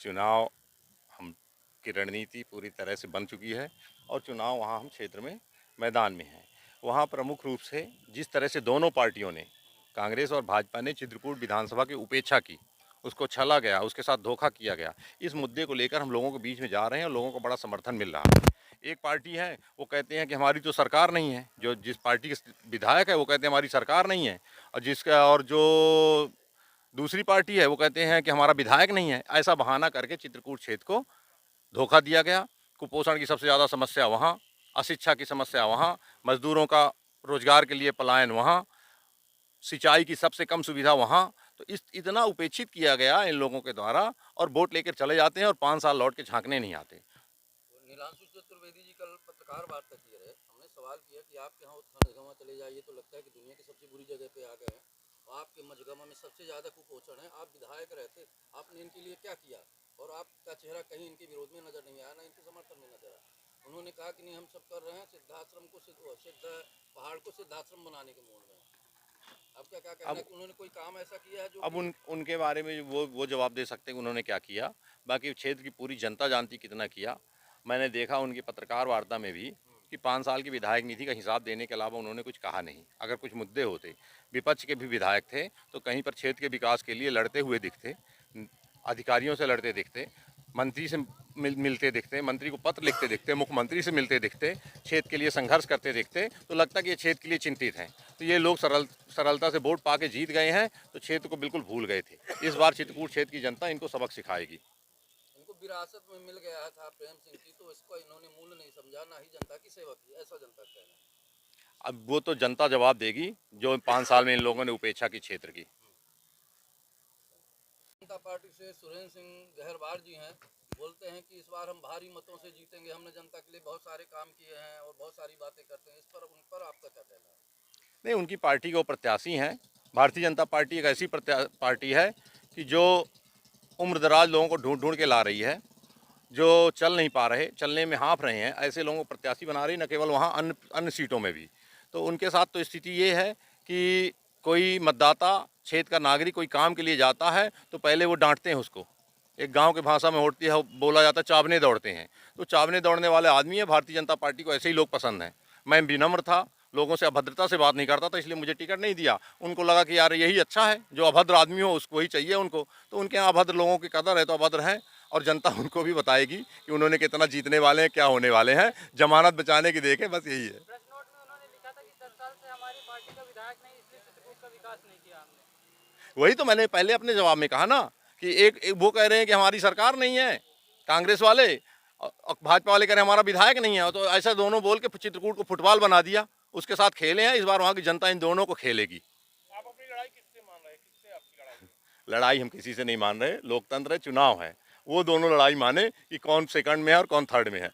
चुनाव हम की रणनीति पूरी तरह से बन चुकी है और चुनाव वहाँ हम क्षेत्र में मैदान में हैं। वहाँ प्रमुख रूप से जिस तरह से दोनों पार्टियों ने, कांग्रेस और भाजपा ने चित्रकूट विधानसभा की उपेक्षा की, उसको छला गया, उसके साथ धोखा किया गया, इस मुद्दे को लेकर हम लोगों के बीच में जा रहे हैं और लोगों को बड़ा समर्थन मिल रहा है। एक पार्टी है वो कहते हैं कि हमारी तो सरकार नहीं है, जो जिस पार्टी के विधायक है वो कहते हैं हमारी सरकार नहीं है, और जो दूसरी पार्टी है वो कहते हैं कि हमारा विधायक नहीं है। ऐसा बहाना करके चित्रकूट क्षेत्र को धोखा दिया गया। कुपोषण की सबसे ज़्यादा समस्या वहाँ, अशिक्षा की समस्या वहाँ, मजदूरों का रोजगार के लिए पलायन वहाँ, सिंचाई की सबसे कम सुविधा वहाँ। तो इतना उपेक्षित किया गया इन लोगों के द्वारा और वोट लेकर चले जाते हैं और 5 साल लौट के झांकने नहीं आते। नीलांशु चतुर्वेदी जी कल पत्रकार वार्ता किए रहे, हमने सवाल किया कि आपके यहाँ मझगमा चले जाइए तो लगता है कि दुनिया की सबसे बुरी जगह पे आ गए हैं, आपके मझगमा में सबसे ज़्यादा कुपोषण है, आप विधायक रहते, आपने इनके लिए क्या किया? और आपका चेहरा कहीं इनके विरोध में नजर नहीं आया, ना इनके समर्थन में नजर आया। उन्होंने कहा कि नहीं, हम सब कर रहे हैं सिद्धाश्रम को सिद्ध पहाड़ को सिद्धाश्रम बनाने के मूड में। आपका क्या कहना है कि उन्होंने कोई काम ऐसा किया है जो अब उनके बारे में वो जवाब दे सकते हैं उन्होंने क्या किया। बाकी क्षेत्र की पूरी जनता जानती कितना किया। मैंने देखा उनकी पत्रकार वार्ता में भी कि 5 साल की विधायक निधि का हिसाब देने के अलावा उन्होंने कुछ कहा नहीं। अगर कुछ मुद्दे होते, विपक्ष के भी विधायक थे तो कहीं पर क्षेत्र के विकास के लिए लड़ते हुए दिखते, अधिकारियों से लड़ते दिखते, मंत्री से मिलते दिखते, मंत्री को पत्र लिखते दिखते, मुख्यमंत्री से मिलते दिखते, क्षेत्र के लिए संघर्ष करते दिखते, तो लगता कि ये क्षेत्र के लिए चिंतित हैं। तो ये लोग सरलता से वोट पा के जीत गए हैं तो क्षेत्र को बिल्कुल भूल गए थे। इस बार चित्रकूट क्षेत्र की जनता इनको सबक सिखाएगी। इनको विरासत में मिल गया था प्रेम सिंह की, तो इसको इन्होंने मूल्य नहीं समझा, ना ही जनता की सेवा की, ऐसा जनता का कहना है। अब वो तो जनता जवाब देगी जो 5 साल में इन लोगों ने उपेक्षा की क्षेत्र की। जनता पार्टी से सुरेंद्र सिंह गहरवार जी हैं, बोलते हैं कि इस बार हम भारी मतों से जीतेंगे, हमने जनता के लिए बहुत सारे काम किए हैं और बहुत सारी बातें करते हैं। इस पर उन पर आपका क्या कहना है? नहीं, उनकी पार्टी के वो प्रत्याशी हैं। भारतीय जनता पार्टी एक ऐसी पार्टी है कि जो उम्रदराज लोगों को ढूंढ ढूंढ के ला रही है, जो चल नहीं पा रहे, चलने में हाँफ रहे हैं, ऐसे लोगों को प्रत्याशी बना रही, न केवल वहाँ अन्य सीटों में भी। तो उनके साथ तो स्थिति ये है कि कोई मतदाता, क्षेत्र का नागरिक कोई काम के लिए जाता है तो पहले वो डांटते हैं उसको। एक गांव की भाषा में होती है, बोला जाता है चावने दौड़ते हैं। तो चावने दौड़ने वाले आदमी है। भारतीय जनता पार्टी को ऐसे ही लोग पसंद हैं। मैं विनम्र था, लोगों से अभद्रता से बात नहीं करता था, इसलिए मुझे टिकट नहीं दिया। उनको लगा कि यार यही अच्छा है, जो अभद्र आदमी हो उसको ही चाहिए उनको। तो उनके यहाँ अभद्र लोगों की कदर है तो अभद्र हैं और जनता उनको भी बताएगी कि उन्होंने कितना जीतने वाले हैं, क्या होने वाले हैं। जमानत बचाने की देखें, बस यही है। प्रेस नोट में उन्होंने लिखा था कि 10 साल से हमारी पार्टी का विधायक नहीं, इसलिए चित्रकूट का विकास नहीं किया हमने। वही तो मैंने पहले अपने जवाब में कहा ना कि एक वो कह रहे हैं कि हमारी सरकार नहीं है, कांग्रेस वाले, और भाजपा वाले कह रहे हैं हमारा विधायक नहीं है। तो ऐसा दोनों बोल के चित्रकूट को फुटबॉल बना दिया, उसके साथ खेले हैं। इस बार वहाँ की जनता इन दोनों को खेलेगी। आप अपनी लड़ाई किससे मान रहे हैं? किससे आपकी लड़ाई? लड़ाई हम किसी से नहीं मान रहे, लोकतंत्र है, चुनाव है, वो दोनों लड़ाई माने कि कौन सेकंड में है और कौन थर्ड में है।